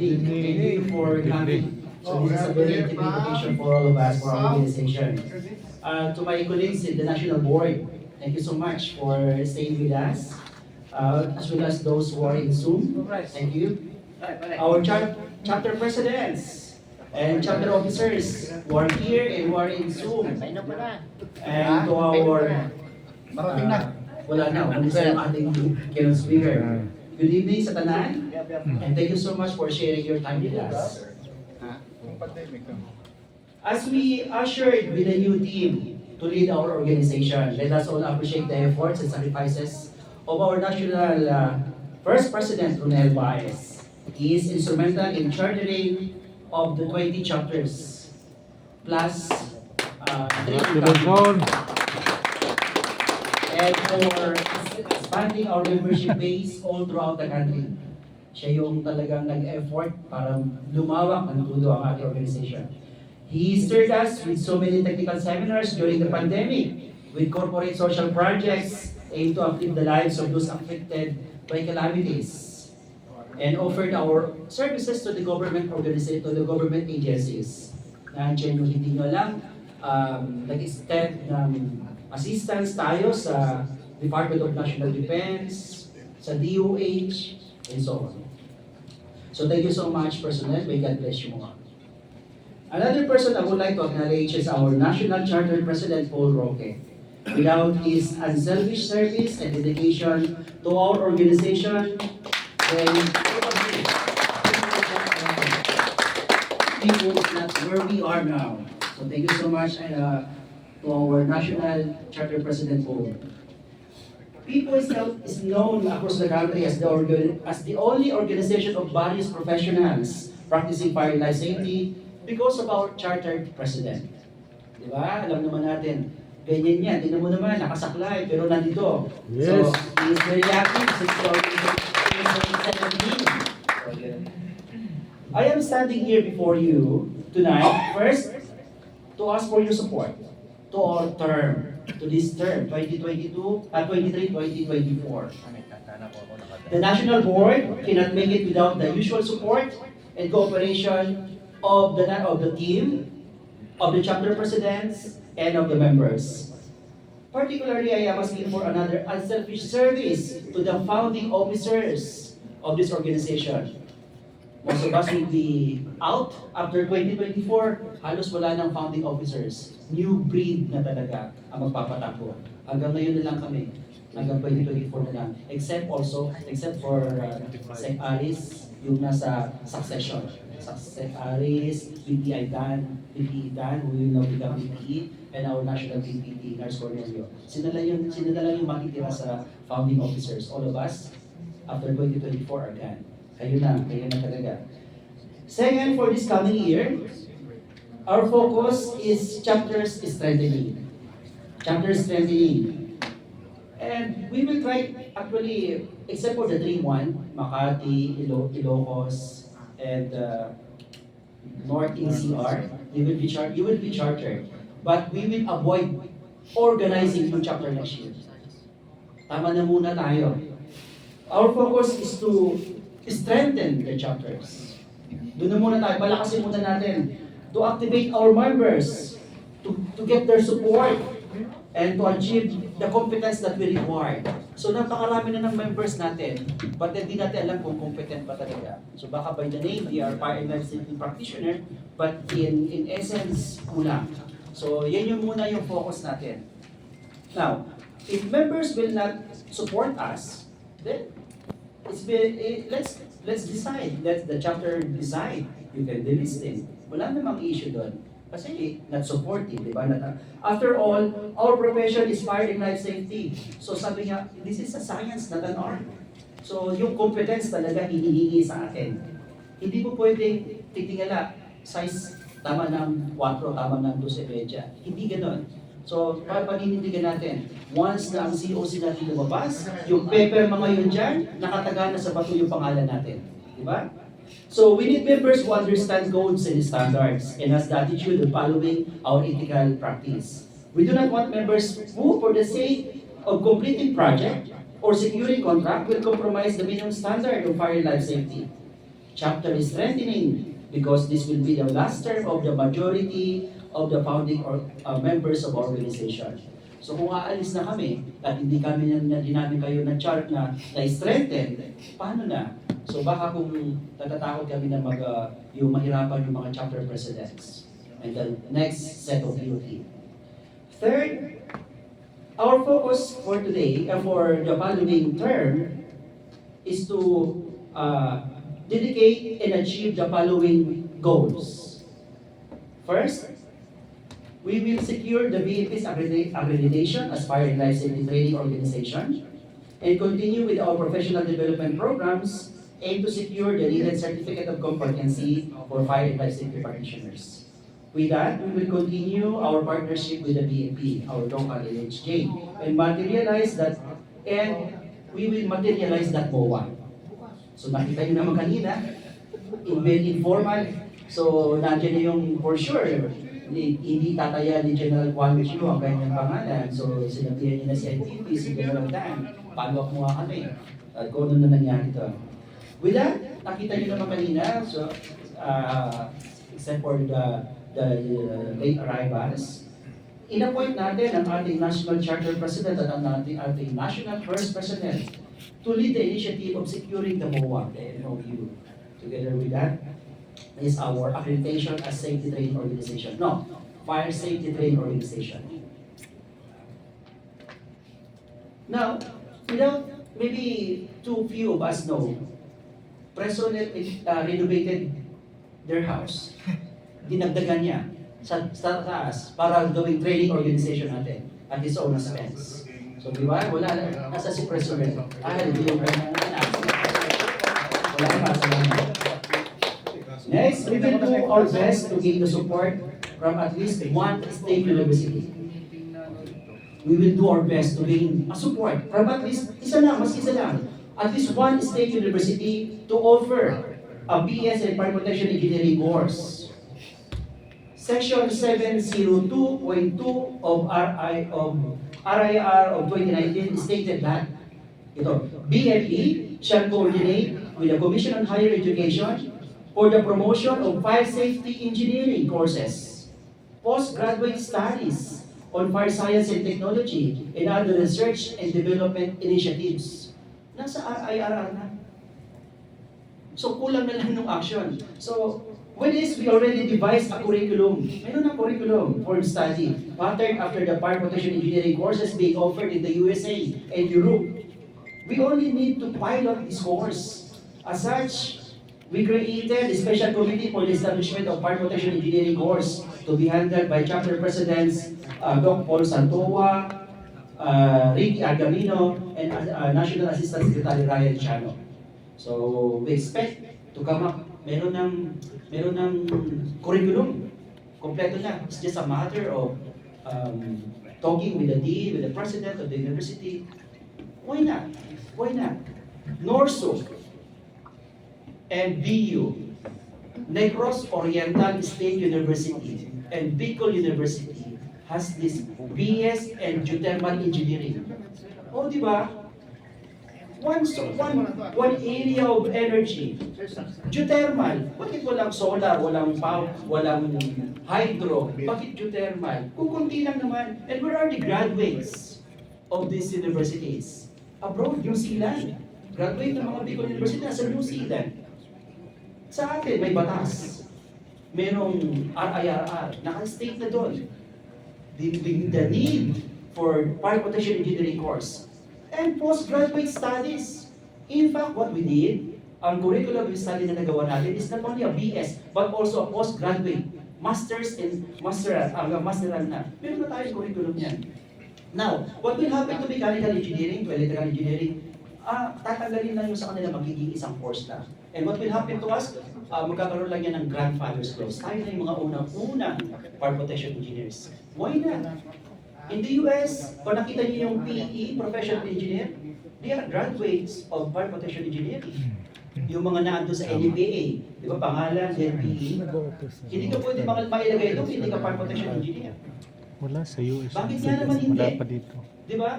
evening. Thank you for coming. So this is a very intimate occasion for all of us, for our organization. To my colleagues in the National Board, thank you so much for staying with us, as well as those who are in Zoom. Thank you. Our chapter presidents and chapter officers who are here and who are in Zoom. And to our wala na, umalis na yung ating keynote speaker. Good evening sa tanan, and thank you so much for sharing your time with us. As we ushered with a new team to lead our organization, let us all appreciate the efforts and sacrifices of our national First President, Ronel Baez. He is instrumental in chartering of the 20 chapters, plus and for expanding our membership base all throughout the country. Siya yung talagang nag-effort para lumawak ang tulo ang ating organization. He steered us with so many technical seminars during the pandemic, with corporate social projects aimed to uplift the lives of those affected by calamities, and offered our services to the government organizations, to the government agencies. Nandiyan yung hindi nyo alam, nag-extend ng assistance tayo sa Department of National Defense, sa DOH, and so on. So thank you so much, personnel. May God bless you more. Another person I would like to acknowledge is our National Charter President, Paul Roque. Without his unselfish service and dedication to our organization, then we would not where we are now. So thank you so much to our National Charter President, Paul. PIFPO is known across the country as the only organization of various professionals practicing fire life safety because of our chartered president. Di ba? Alam naman natin, ganyan yan. Tingnan mo naman, nakasaklay, pero nandito. Yes. So, he is very active since 2017. I am standing here before you tonight, first, to ask for your support to our term, to this term, 2023-2024. The National Board cannot make it without the usual support and cooperation of the team, of the chapter presidents, and of the members. Particularly, I am asking for another unselfish service to the founding officers of this organization. Most of us will be out after 2024. Halos wala ng founding officers. New breed na talaga ang magpapatakbo. Hanggang ngayon na lang kami. Hanggang 2024 na lang. Except for Sec Aris, yung nasa succession. Sec Aris, PPI Dan, who will now become VP, and our national VP, Nurse Cornelio. Sila lang yung matitira sa founding officers. All of us, after 2024 again. Kayo na talaga. Second, for this coming year, our focus is chapter strengthening. And we will try, actually, except for the Dream One, Makati, Ilocos, and North NCR, you will be chartered. But we will avoid organizing yung chapter next year. Tama na muna tayo. Our focus is to strengthen the chapters. Doon na muna tayo, palakasin muna natin to activate our members, to get their support, and to achieve the competence that we require. So napakarami na ng members natin, but hindi natin alam kung competent pa talaga. So baka by the name, they are fire and life safety practitioner, but in essence, kulang. So yan yung muna yung focus natin. Now, if members will not support us, then let's decide. Let the chapter decide. You can delist it. Wala namang issue doon. Kasi not supportive, di ba? After all, our profession is fire and life safety. So sabi nga, this is a science, not an art. So yung competence talaga hinihingi sa atin. Hindi po pwedeng titingala, size tama ng 4, tama ng 12.5. Hindi ganoon. So, paninindigan natin, once na ang COC natin lumabas, yung paper mga yun dyan, nakataga na sa bato yung pangalan natin. Di ba? So, we need members who understand codes and standards and has the attitude of following our ethical practice. We do not want members who, for the sake of completing project or securing contract, will compromise the minimum standard of fire and life safety. chapter strengthening because this will be the last term of the majority of the founding members of our organization. So kung aalis na kami at hindi namin kayo na-chart na strengthen, paano na? So baka kung natatakot kami na yung mahirapan yung mga chapter presidents and the next set of DOT. Third, our focus for today and for the following term is to dedicate and achieve the following goals. First, we will secure the BFP's accreditation as Fire and Life Safety Training Organization and continue with our professional development programs aimed to secure the needed certificate of competency for fire and life safety practitioners. With that, we will continue our partnership with the BFP, our local LHJ, and we will materialize that MOA. So nakita nyo naman kanina, very informal. So nandiyan na yung for sure, hindi tataya ni General Juan Michu ang kanyang pangalan. So sinabihan niya na si NTP, si General Dan, follow up mo kami. At kung ano na nangyari ito. With that, nakita niyo naman kanina, so except for the late arrivals, in-appoint natin ang ating National Charter President at ang ating National First President to lead the initiative of securing the MOA, the MOU. Together with that is our accreditation as Safety Training Organization. No, Fire Safety Training Organization. Now, without maybe too few of us know, President renovated their house. Dinagdagan niya sa taas para gawing training organization natin at his own expense. So di ba? Wala na. Nasa si President. Hindi yung kanyang anak. Wala na. Salamat. Next, we will do our best to gain the support from at least one state university. We will do our best to gain a support from at least isa lang, at least one state university to offer a BS in Fire Protection Engineering course. Section 702.2 of RIR of 2019 stated that BFE shall coordinate with the Commission on Higher Education for the promotion of fire safety engineering courses, postgraduate studies on fire science and technology, and other research and development initiatives. Nasa IRR na. So kulang na lang ng action. So with this, we already devised a curriculum. Meron na curriculum for study, patterned after the fire protection engineering courses being offered in the USA and Europe. We only need to pilot this course. As such, we created a special committee for the establishment of fire protection engineering course to be handled by chapter presidents Dr. Paul Zantua, Ricky Argamino, and National Assistant Secretary Ryan Chano. So we expect to come up. Meron ng curriculum. Kompleto na. It's just a matter of talking with the dean, with the president of the university. Why not? Why not? NORSO and BU, Negros Oriental State University, and Bicol University has this BS and geothermal engineering. O, di ba? One area of energy. Geothermal. Bakit walang solar, walang power, walang hydro? Bakit geothermal? Kung kunti lang naman. And where are the graduates of these universities? Abroad, New Zealand. Graduate ng mga Bicol University sa New Zealand. Sa atin, may batas. Merong RIRR. Naka-state na doon. The need for fire protection engineering course. And postgraduate studies. In fact, what we did, ang curriculum study na nagawa natin is not only a BS, but also a postgraduate, master's and masteral na. Meron na tayong curriculum yan. Now, what will happen to mechanical engineering, to electrical engineering, tatanggalin lang yung sa kanila magiging isang course na. And what will happen to us, magkakaroon lang yan ng grandfather's clause. Tayo na yung mga unang fire protection engineers. Why not? In the US, kung nakita niyo yung PE, Professional Engineer, they are graduates of fire protection engineering. Yung mga naando sa NFPA, di ba, pangalan, PE, hindi ka pwede mailagay ito, hindi ka fire protection engineer. Wala sa US. Bakit nga naman hindi? Wala pa dito. Di ba?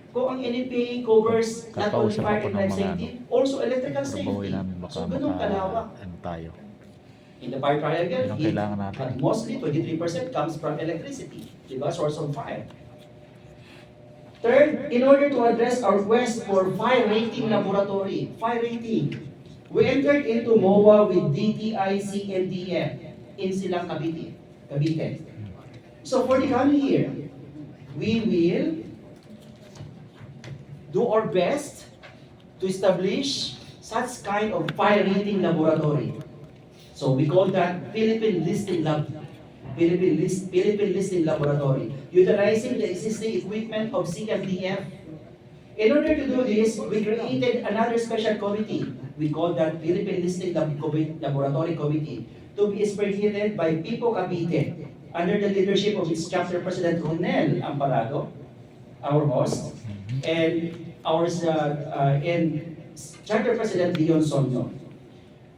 Kung ang NFA covers not only Kakausap fire ako and ng life mga safety, also electrical trabahoy safety. namin baka So, ganun kalawak. tayo. In the fire triangle, Yun ang kailangan natin. mostly 23% comes from electricity, diba? Source of fire. Third, in order to address our quest for fire rating laboratory, fire rating, we entered into MOA with DTI CNDF in Silang Cavite. So for the coming year, we will do our best to establish such kind of fire rating laboratory. So we call that Philippine Listing Laboratory, utilizing the existing equipment of CMDF. In order to do this, we created another special committee. We call that Philippine Listing Laboratory Committee, to be spearheaded by PIFPO Cavite, under the leadership of its chapter president Ronel Amparado, our host, and and chapter president Leon Sonyo.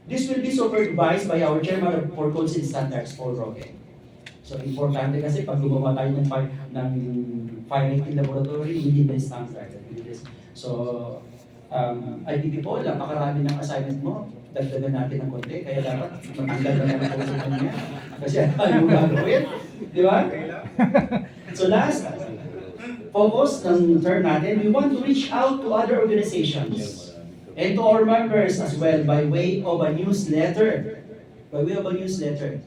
This will be supervised by our chairman for codes and standards, Paul Roque. So, importante kasi pag gumawa tayo ng fire rating laboratory, hindi na standard. So, IPPO, napakarami ng assignment mo, dagdagan natin ng konti, kaya dapat matanggal na naman ako sa kanya. Kasi ano yung gagawin? Di ba? So last, focus ng term natin, we want to reach out to other organizations and to our members as well by way of a newsletter. By way of a newsletter.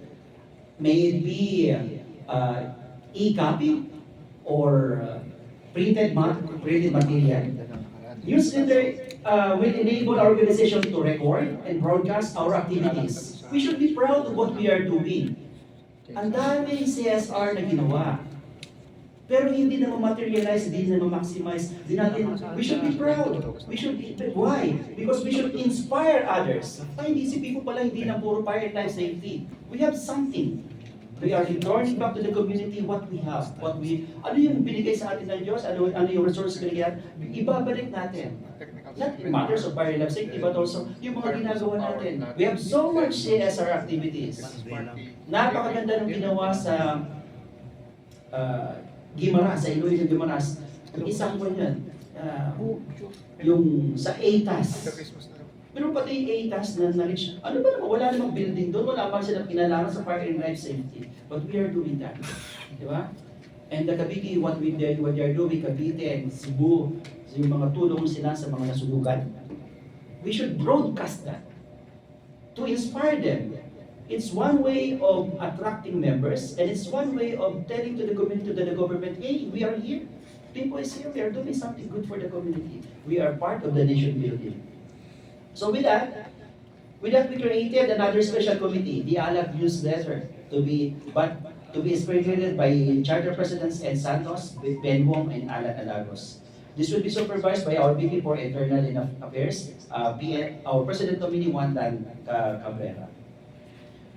May it be e-copy or printed material. Newsletter will enable our organization to record and broadcast our activities. We should be proud of what we are doing. Ang daming CSR na ginawa. Pero hindi na ma-materialize, hindi na ma-maximize. We should be proud. Why? Because we should inspire others. Ay, hindi si people pala hindi na puro fire and life safety. We have something. We are returning back to the community what we have. Ano yung binigay sa atin ng Diyos? Ano yung resources na binigay? Ibabalik natin. Not in matters of fire and life safety, but also yung mga ginagawa natin. We have so much CSR activities. Napakaganda ng ginawa sa Gimaras, sa Iloilo Gimaras. Isang po yan. Yung sa ATAS. Pero pati yung ATAS na na-reach, ano ba naman, wala namang building doon, wala pa silang kinalaman sa fire and life safety. But we are doing that. Di ba? And the Cavite, what they are doing, Cavite and Cebu, yung mga tulong sila sa mga nasunugan. We should broadcast that to inspire them. It's one way of attracting members, and it's one way of telling to the community, to the government, hey, we are here. People is here, we are doing something good for the community. We are part of the nation building. So with that, we created another special committee, the ALAC newsletter, to be spearheaded by Charter Presidents Ed Santos, Ben Wong, and Alan Alagos. This will be supervised by our VP for Internal Affairs, our President nominee Juan Dan Cabrera.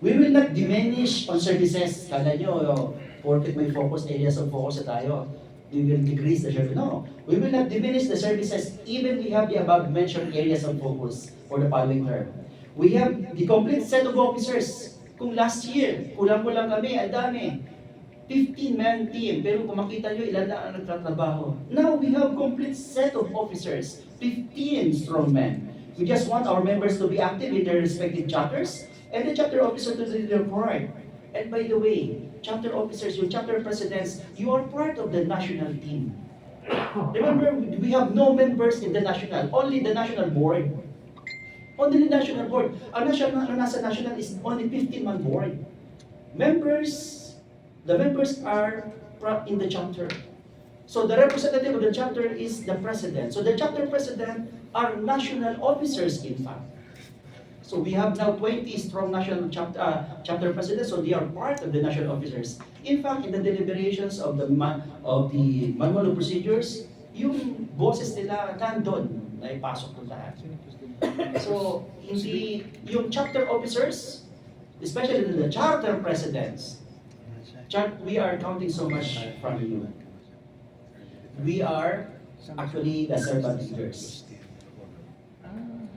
We will not diminish on services. Kala nyo, porket may focus areas of focus na tayo, we will decrease the service. No, we will not diminish the services even we have the above mentioned areas of focus for the following term. We have the complete set of officers. Kung last year, kulang-kulang kami, ang dami. 15-man team, pero kung makita nyo, ilan lang ang nagtatrabaho. Now we have complete set of officers, 15 strong men. We just want our members to be active in their respective chapters, and the chapter officer to do their part. And by the way, chapter officers, your chapter presidents, you are part of the national team. Remember, we have no members in the national, only the national board. Only the national board. Ang nasa national is only 15-man board. The members are in the chapter. So the representative of the chapter is the president. So the chapter president are national officers, in fact. So we have now 20 strong national chapter presidents, so they are part of the national officers. In fact, in the deliberations of the manual of procedures, yung boses nila nandun, na ipasok doon lahat. So, yung chapter officers, especially the charter presidents, we are counting so much from you. We are actually the servant leaders.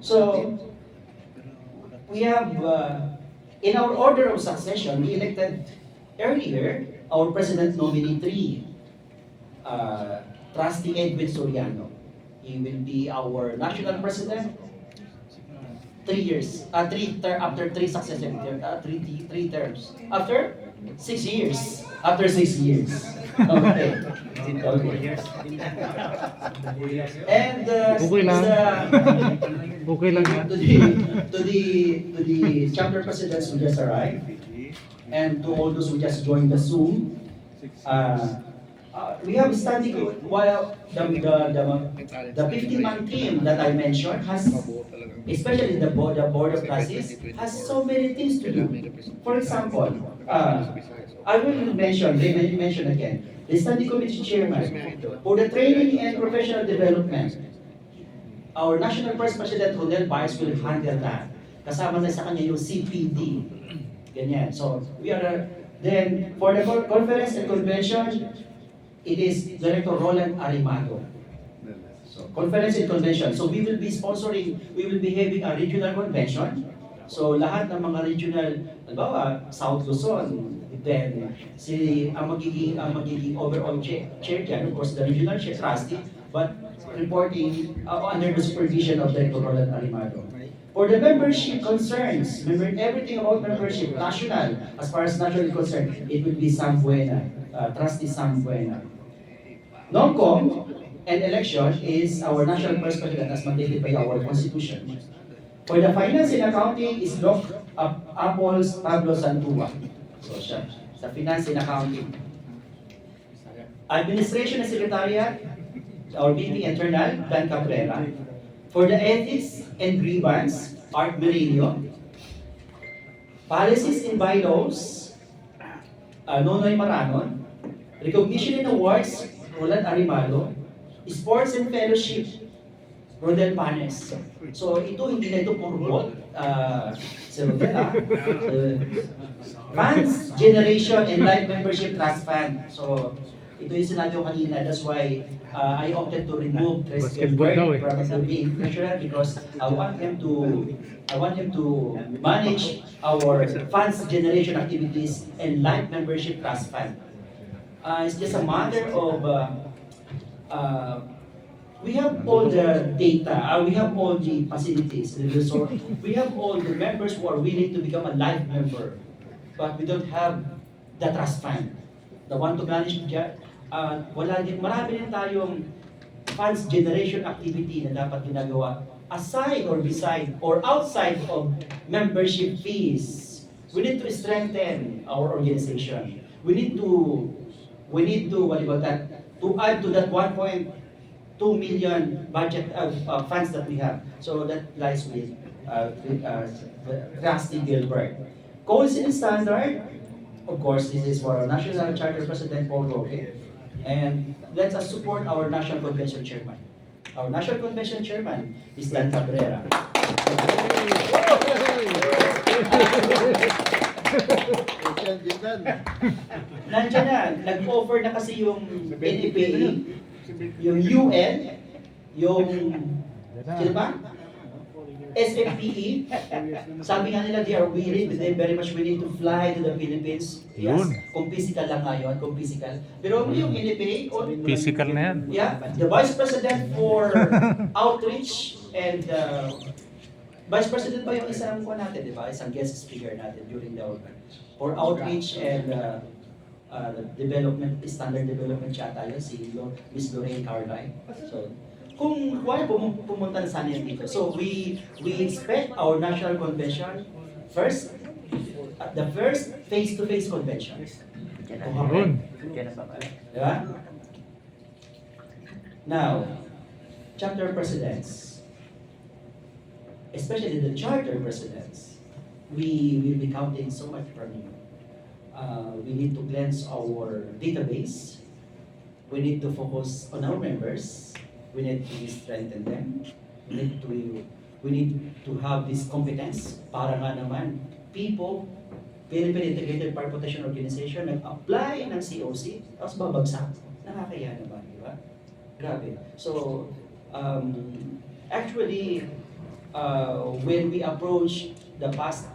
So, we have, in our order of succession, we elected earlier our President nominee 3, Trustee Edwin Soriano. He will be our national president 3 years, after 3 terms. After 6 years. After 6 years. Okay. Okay. And Okay lang. Okay lang yan. to the chapter presidents who just arrived, and to all those who just joined the Zoom, we have standing while the 50-man team that I mentioned has, especially the board of trustees, has so many things to do. For example, I will mention again, the study committee chairman for the training and professional development. Our National Vice President Rodel Baez will handle that. Kasama na sa kanya yung CPD. Ganyan. So, we are, then, for the conference and convention, it is Director Roland Arimado. So, conference and convention. So, we will be sponsoring, we will be having a regional convention. So, lahat ng mga regional, halimbawa, South Luzon, then, ang magiging overall chair dyan, of course, the regional chair trustee, but reporting under the supervision of Director Roland Arimado. For the membership concerns, everything about membership, national, as far as national is concerned, it will be Sam Buena, Trustee Sam Buena. Non-com and election is our national vice president as mandated by our constitution. For the finance and accounting is Doc Apple's Pablo Zantua. So siya, sa finance and accounting. Administration and secretariat, our VP internal, Dan Cabrera. For the ethics and grievance, Art Merino. Policies and bylaws, Nonoy Maranon. Recognition and awards, Roland Arimado. Sports and fellowship, Rodel Panes. So ito, hindi na ito puro si Rodel Fans Generation and Life Membership Trust Fund. So ito yung sinabi ko kanina, that's why I opted to remove Chris Gilbert from being treasurer because I want him to manage our funds generation activities and life membership trust fund. It's just a matter of we have all the data, we have all the facilities, the resort, we have all the members who are willing to become a life member, but we don't have the trust fund. The one to manage marami din tayong funds generation activity na dapat ginagawa aside or beside or outside of membership fees. We need to strengthen our organization. We need to what about that? To add to that 1.2 million budget of funds that we have. So that lies with Trustee Gilbert. Codes and standard, of course, this is for our National Charter President Paul Roque. And let us support our National Convention Chairman. Our National Convention Chairman is Dan Cabrera. Nandiyan na, nag-offer na kasi yung NFA, yung UN, yung, sino ba? SFPE, sabi nga nila they are willing, they very much willing to fly to the Philippines. Yes, kung physical lang ngayon, kung physical. Pero yung NFA, Physical na yan. yeah, the Vice President for Outreach and Vice President pa yung isang ko natin, di ba? Isang guest speaker natin during the for Outreach and development, standard development yata yun, si Ms. Lorraine Carline. So, kung wala pumunta na sana yan dito. So we expect our national convention first, the first face-to-face convention. Diba? Now, chapter presidents, especially the charter presidents, we will be counting so much from you. We need to cleanse our database. We need to focus on our members. We need to strengthen them. We need to have this competence para nga naman people, Philippine Integrated Fire Protection Organization, nag-apply ng COC, tapos babagsak. Nakakaya naman, di ba? Grabe. So, actually, when we approach the past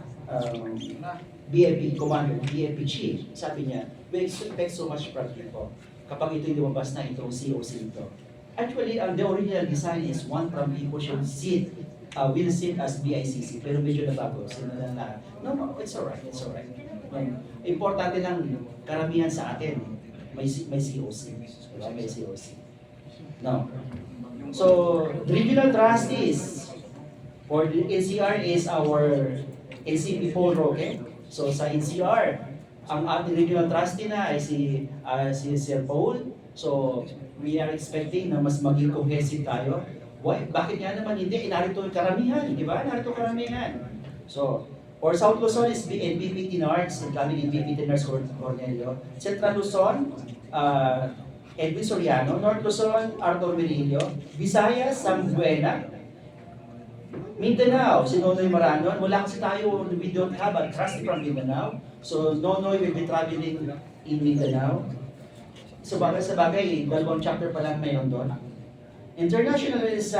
BFP commander, BFP chief, sabi niya, we expect so much from people. kapag ito'y lumabas na itong COC ito. Actually, the original design is one from PIFPO should sit, will sit as BICC, pero medyo nabago. No, it's alright, it's alright. Importante lang, karamihan sa atin, may COC. Diba? May COC. No. So, regional trustees for the NCR is our NCP Paul Roque. So, sa NCR, ang ating regional trustee na ay si Sir Paul. So, we are expecting na mas maging cohesive tayo. Why? Bakit nga naman hindi? Narito karamihan, di ba? Narito karamihan. So, for South Luzon is NPP Tinards, incoming NPP Tinards Cornelio. Central Luzon, Edwin Soriano. North Luzon, Arthur Virilio. Visayas, Sam Buena. Mindanao, si Nonoy Maranon. Mula kasi tayo, we don't have a trustee from Mindanao. So, Nonoy will be traveling in Mindanao. So, bagay sa bagay, dalawang chapter pa lang mayroon doon. International is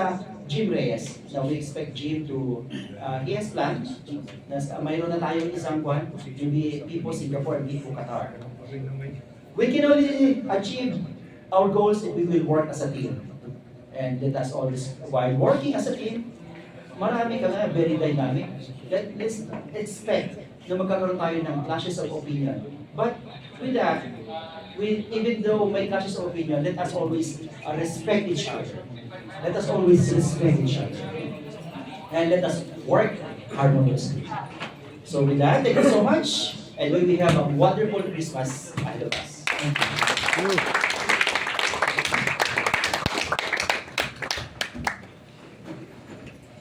Jim Reyes. Now, we expect Jim to, he has planned. Mayroon na tayong isang kwan, maybe PIFPO Singapore and PIFPO Qatar. We can only achieve our goals if we will work as a team. And let us always, while working as a team, marami ka na, very dynamic. Let's expect na magkakaroon tayo ng clashes of opinion. But with that, even though may clashes of opinion, let us always respect each other. Let us always respect each other. And let us work harmoniously. So with that, thank you so much. And we have a wonderful Christmas ahead of us. Thank you.